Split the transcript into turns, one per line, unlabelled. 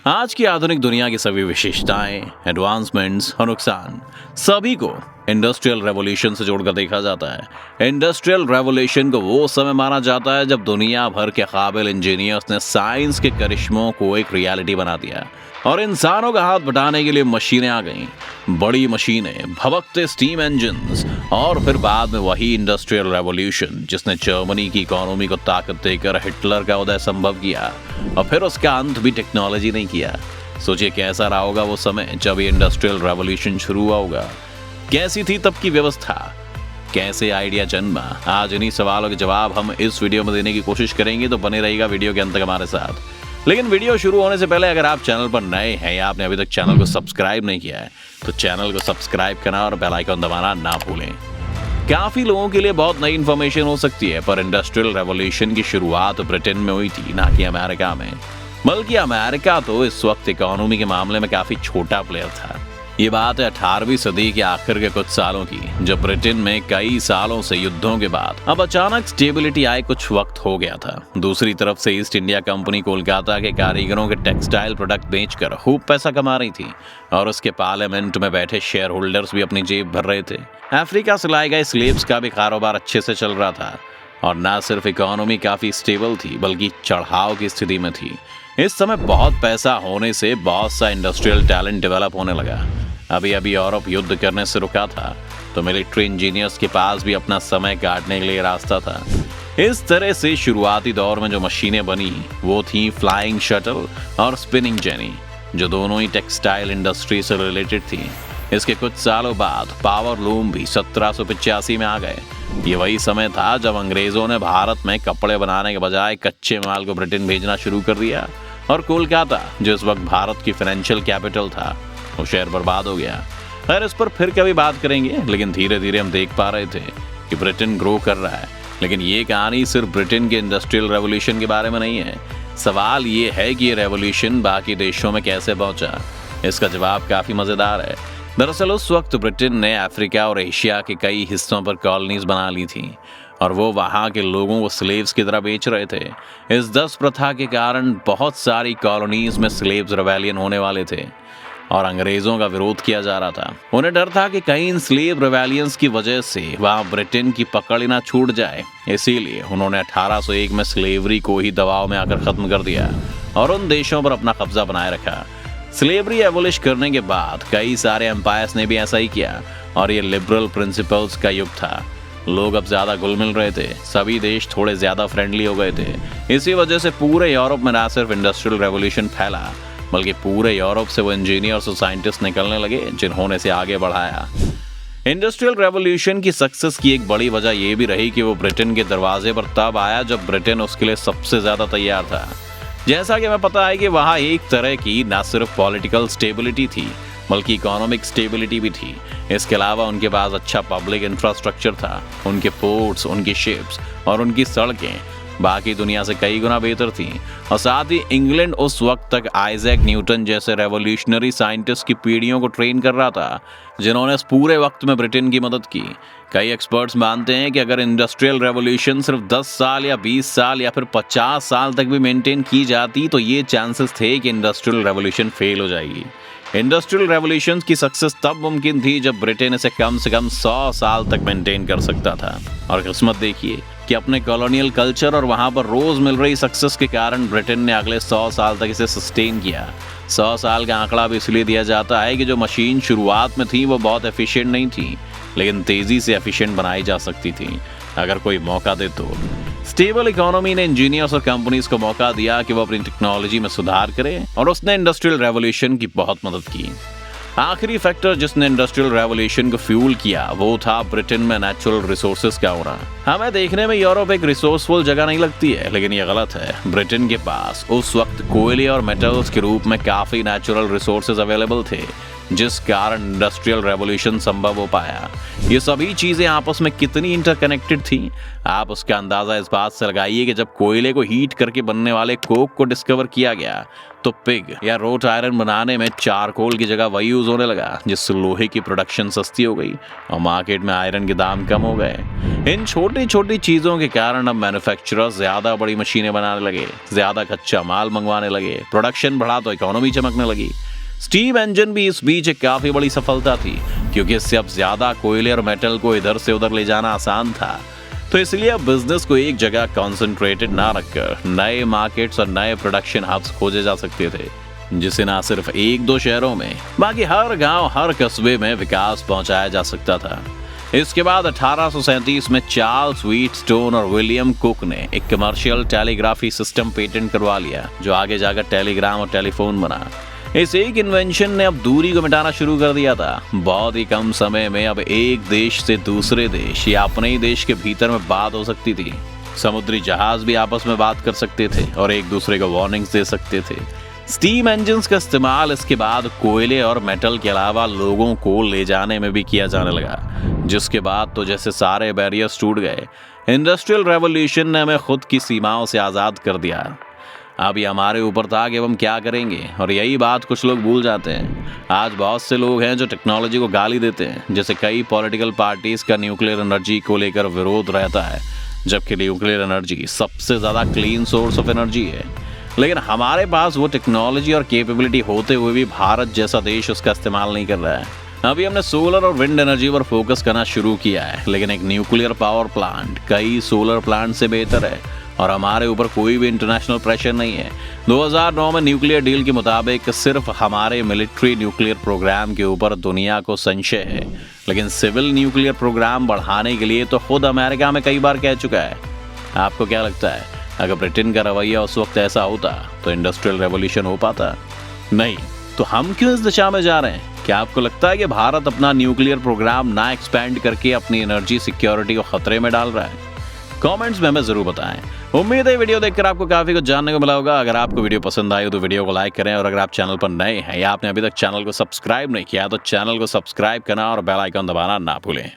आज की आधुनिक दुनिया की सभी विशेषताएं, एडवांसमेंट्स और नुकसान सभी को इंडस्ट्रियल रेवोल्यूशन से जोड़कर देखा जाता है। इंडस्ट्रियल रेवोल्यूशन को वो समय माना जाता है जब दुनिया भर के काबिल इंजीनियर्स ने साइंस के करिश्मों को एक रियलिटी बना दिया और इंसानों का हाथ बटाने के लिए मशीनें आ गईं। बड़ी मशीनें, भभकते स्टीम इंजन्स और फिर बाद में वही इंडस्ट्रियल रेवोल्यूशन जिसने जर्मनी की इकोनॉमी को ताकत देकर हिटलर का उदय संभव किया और फिर उसका अंत भी टेक्नोलॉजी नहीं किया। सोचिए कैसा रहा होगा वो समय जब ये इंडस्ट्रियल रेवोल्यूशन शुरू हुआ होगा। कैसी थी तब की व्यवस्था, कैसे आइडिया जन्मा? आज इन्हीं सवालों के जवाब हम इस वीडियो में देने की कोशिश करेंगे, तो बने रहिएगा वीडियो के अंत तक हमारे साथ। लेकिन वीडियो शुरू होने से पहले अगर आप चैनल पर नए हैं या आपने अभी तक चैनल को सब्सक्राइब नहीं किया है तो चैनल को सब्सक्राइब करना और बेल आइकन दबाना ना भूलें। काफी लोगों के लिए बहुत नई इंफॉर्मेशन हो सकती है, पर इंडस्ट्रियल रेवोल्यूशन की शुरुआत ब्रिटेन में हुई थी, ना कि अमेरिका में। बल्कि अमेरिका तो इस वक्त इकोनॉमी के मामले में काफी छोटा प्लेयर था। ये बात है 18वीं सदी के आखिर के कुछ सालों की, जब ब्रिटेन में कई सालों से युद्धों के बाद अब अचानक स्टेबिलिटी आए कुछ वक्त हो गया था। दूसरी तरफ से ईस्ट इंडिया कंपनी कोलकाता के कारीगरों के टेक्सटाइल प्रोडक्ट बेचकर खूब पैसा कमा रही थी और उसके पार्लियामेंट में बैठे शेयर होल्डर्स भी अपनी जेब भर रहे थे। अफ्रीका से लाए गए स्लेव्स का भी कारोबार अच्छे से चल रहा था और न सिर्फ इकोनॉमी काफी स्टेबल थी बल्कि चढ़ाव की स्थिति में थी। इस समय बहुत पैसा होने से बहुत सा इंडस्ट्रियल टैलेंट डेवलप होने लगा। अभी यूरोप युद्ध करने से रुका था तो मिलिट्री इंजीनियर्स के पास भी अपना समय काटने के लिए रास्ता था। इस तरह से शुरुआती दौर में जो मशीनें बनी वो थी फ्लाइंग शटल और स्पिनिंग जेनी, जो दोनों ही टेक्सटाइल इंडस्ट्री से रिलेटेड थी। इसके कुछ सालों बाद पावर लूम भी 1785 में आ गए। ये वही समय था जब अंग्रेजों ने भारत में कपड़े बनाने के बजाय कच्चे माल को ब्रिटेन भेजना शुरू कर दिया और कोलकाता, जो इस वक्त भारत की फाइनेंशियल कैपिटल था, वो शहर बर्बाद हो गया। खैर, इस पर फिर कभी बात करेंगे, लेकिन धीरे धीरे हम देख पा रहे थे कि ब्रिटेन ग्रो कर रहा है। लेकिन ये कहानी सिर्फ ब्रिटेन के इंडस्ट्रियल रेवोल्यूशन के बारे में नहीं है। सवाल ये है कि ये रेवोल्यूशन बाकी देशों में कैसे पहुंचा। इसका जवाब काफी मजेदार है। दरअसल उस वक्त ब्रिटेन ने अफ्रीका और एशिया के कई हिस्सों पर कॉलोनीज बना ली थी और वो वहाँ के लोगों को स्लेव्स की तरह बेच रहे थे। इस 10 प्रथा के कारण बहुत सारी कॉलोनीज में स्लेव्स रिवेलियन होने वाले थे और अंग्रेजों का विरोध किया जा रहा था। उन्हें डर था कि कहीं इन स्लेव रिवेलियंस की वजह से वहाँ ब्रिटेन की पकड़ ना छूट जाए। इसीलिए उन्होंने 1801 में स्लेवरी को ही दबाव में आकर खत्म कर दिया और उन देशों पर अपना कब्जा बनाए रखा। स्लेवरी एबोलिश करने के बाद कई सारे एम्पायर्स ने भी ऐसा ही किया और ये लिबरल प्रिंसिपल्स का युग था। लोग अब ज्यादा घुल मिल रहे थे, सभी देश थोड़े ज्यादा फ्रेंडली हो गए थे। इसी वजह से पूरे यूरोप में ना सिर्फ इंडस्ट्रियल रेवोल्यूशन फैला बल्कि पूरे यूरोप से वो इंजीनियर्स और साइंटिस्ट निकलने लगे जिन्होंने इसे आगे बढ़ाया। इंडस्ट्रियल रेवोल्यूशन की सक्सेस की एक बड़ी वजह यह भी रही कि वो ब्रिटेन के दरवाजे पर तब आया जब ब्रिटेन उसके लिए सबसे ज्यादा तैयार था। जैसा कि हमें पता है कि वहाँ एक तरह की न सिर्फ पॉलिटिकल स्टेबिलिटी थी बल्कि इकोनॉमिक स्टेबिलिटी भी थी। इसके अलावा उनके पास अच्छा पब्लिक इंफ्रास्ट्रक्चर था। उनके पोर्ट्स, उनकी शिप्स और उनकी सड़कें बाकी दुनिया से कई गुना बेहतर थी। और साथ ही इंग्लैंड उस वक्त तक आइजैक न्यूटन जैसे रेवोल्यूशनरी साइंटिस्ट की पीढ़ियों को ट्रेन कर रहा था जिन्होंने इस पूरे वक्त में ब्रिटेन की मदद की। कई एक्सपर्ट्स मानते हैं कि अगर इंडस्ट्रियल रेवोल्यूशन सिर्फ 10 साल या 20 साल या फिर 50 साल तक भी मेंटेन की जाती तो ये चांसेस थे कि इंडस्ट्रियल रेवोल्यूशन फेल हो जाएगी। इंडस्ट्रियल रेवोल्यूशन की सक्सेस तब मुमकिन थी जब ब्रिटेन इसे कम से कम 100 साल तक मेंटेन कर सकता था। और किस्मत देखिए कि अपने कॉलोनियल कल्चर और वहां पर रोज मिल रही सक्सेस के कारण ब्रिटेन ने अगले 100 साल तक इसे सस्टेन किया। 100 साल का आंकड़ा भी इसलिए दिया जाता है कि जो मशीन शुरुआत में थी वो बहुत एफिशिएंट नहीं थी, लेकिन तेजी से एफिशिएंट बनाई जा सकती थी अगर कोई मौका दे तो। स्टेबल इकोनॉमी ने इंजीनियर्स और कंपनीज को मौका दिया कि वो अपनी टेक्नोलॉजी में सुधार करें और उसने इंडस्ट्रियल रेवोल्यूशन की बहुत मदद की। आखिरी फैक्टर जिसने इंडस्ट्रियल रेवोल्यूशन को फ्यूल किया वो था ब्रिटेन में नेचुरल रिसोर्सेज का होना। हमें देखने में यूरोप एक रिसोर्सफुल जगह नहीं लगती है, लेकिन ये गलत है। ब्रिटेन के पास उस वक्त कोयले और मेटल्स के रूप में काफी नेचुरल रिसोर्सेज अवेलेबल थे जिस कारण इंडस्ट्रियल रेवोल्यूशन संभव हो पाया। ये सभी चीजें आपस में कितनी इंटरकनेक्टेड थी, आप उसका अंदाजा इस बात से लगाइए कि जब कोयले को हीट करके बनने वाले कोक को डिस्कवर किया गया तो पिग या रोट आयरन बनाने में चारकोल की जगह वही यूज होने लगा, जिससे लोहे की प्रोडक्शन सस्ती हो गई और मार्केट में आयरन के दाम कम हो गए। इन छोटी छोटी चीजों के कारण अब मैन्युफैक्चरर्स ज्यादा बड़ी मशीनें बनाने लगे, ज्यादा कच्चा माल मंगवाने लगे, प्रोडक्शन बढ़ा तो इकोनॉमी चमकने लगी। स्टीम इंजन भी इस बीच एक काफी बड़ी सफलता थी, क्योंकि इससे अब ज्यादा कोयले और मेटल को इधर से उधर ले जाना आसान था। तो इसलिए अब बिजनेस को एक जगह कॉन्सेंट्रेटेड ना रखकर नए मार्केट्स और नए प्रोडक्शन हब्स खोजे जा सकते थे, जिसे ना सिर्फ एक दो शहरों में बाकी हर गांव हर कस्बे में विकास पहुंचाया जा सकता था। इसके बाद 1837 में चार्ल्स व्हीटस्टोन और विलियम कुक ने एक कमर्शियल टेलीग्राफी सिस्टम पेटेंट करवा लिया, जो आगे जाकर टेलीग्राम और टेलीफोन बना। इस एक इन्वेंशन ने अब दूरी को मिटाना शुरू कर दिया था। बहुत ही कम समय में अब एक देश से दूसरे देश या अपने ही देश के भीतर में बात हो सकती थी। समुद्री जहाज भी आपस में बात कर सकते थे और एक दूसरे को वार्निंग्स दे सकते थे। स्टीम इंजन्स का इस्तेमाल इसके बाद कोयले और मेटल के अलावा लोगों को ले जाने में भी किया जाने लगा, जिसके बाद तो जैसे सारे बैरियर्स टूट गए। इंडस्ट्रियल रेवोल्यूशन ने हमें खुद की सीमाओं से आज़ाद कर दिया। अब ये हमारे ऊपर था कि हम क्या करेंगे, और यही बात कुछ लोग भूल जाते हैं। आज बहुत से लोग हैं जो टेक्नोलॉजी को गाली देते हैं, जैसे कई पॉलिटिकल पार्टीज का न्यूक्लियर एनर्जी को लेकर विरोध रहता है, जबकि न्यूक्लियर एनर्जी सबसे ज़्यादा क्लीन सोर्स ऑफ एनर्जी है। लेकिन हमारे पास वो टेक्नोलॉजी और कैपेबिलिटी होते हुए भी भारत जैसा देश उसका इस्तेमाल नहीं कर रहा है। अभी हमने सोलर और विंड एनर्जी पर फोकस करना शुरू किया है, लेकिन एक न्यूक्लियर पावर प्लांट कई सोलर प्लांट से बेहतर है और हमारे ऊपर कोई भी इंटरनेशनल प्रेशर नहीं है। 2009 में न्यूक्लियर डील के मुताबिक सिर्फ हमारे मिलिट्री न्यूक्लियर प्रोग्राम के ऊपर दुनिया को संशय है, लेकिन सिविल न्यूक्लियर प्रोग्राम बढ़ाने के लिए तो खुद अमेरिका में कई बार कह चुका है। आपको क्या लगता है, अगर ब्रिटेन का रवैया उस वक्त ऐसा होता तो इंडस्ट्रियल रेवोल्यूशन हो पाता? नहीं। तो हम क्यों इस दिशा में जा रहे हैं? क्या आपको लगता है कि भारत अपना न्यूक्लियर प्रोग्राम ना एक्सपेंड करके अपनी एनर्जी सिक्योरिटी को खतरे में डाल रहा है? कमेंट्स में हमें जरूर बताएं। उम्मीद है वीडियो देखकर आपको काफी कुछ जानने को मिला होगा। अगर आपको वीडियो पसंद आई हो तो वीडियो को लाइक करें, और अगर आप चैनल पर नए हैं या आपने अभी तक चैनल को सब्सक्राइब नहीं किया तो चैनल को सब्सक्राइब करना और बेल आइकन दबाना ना भूलें।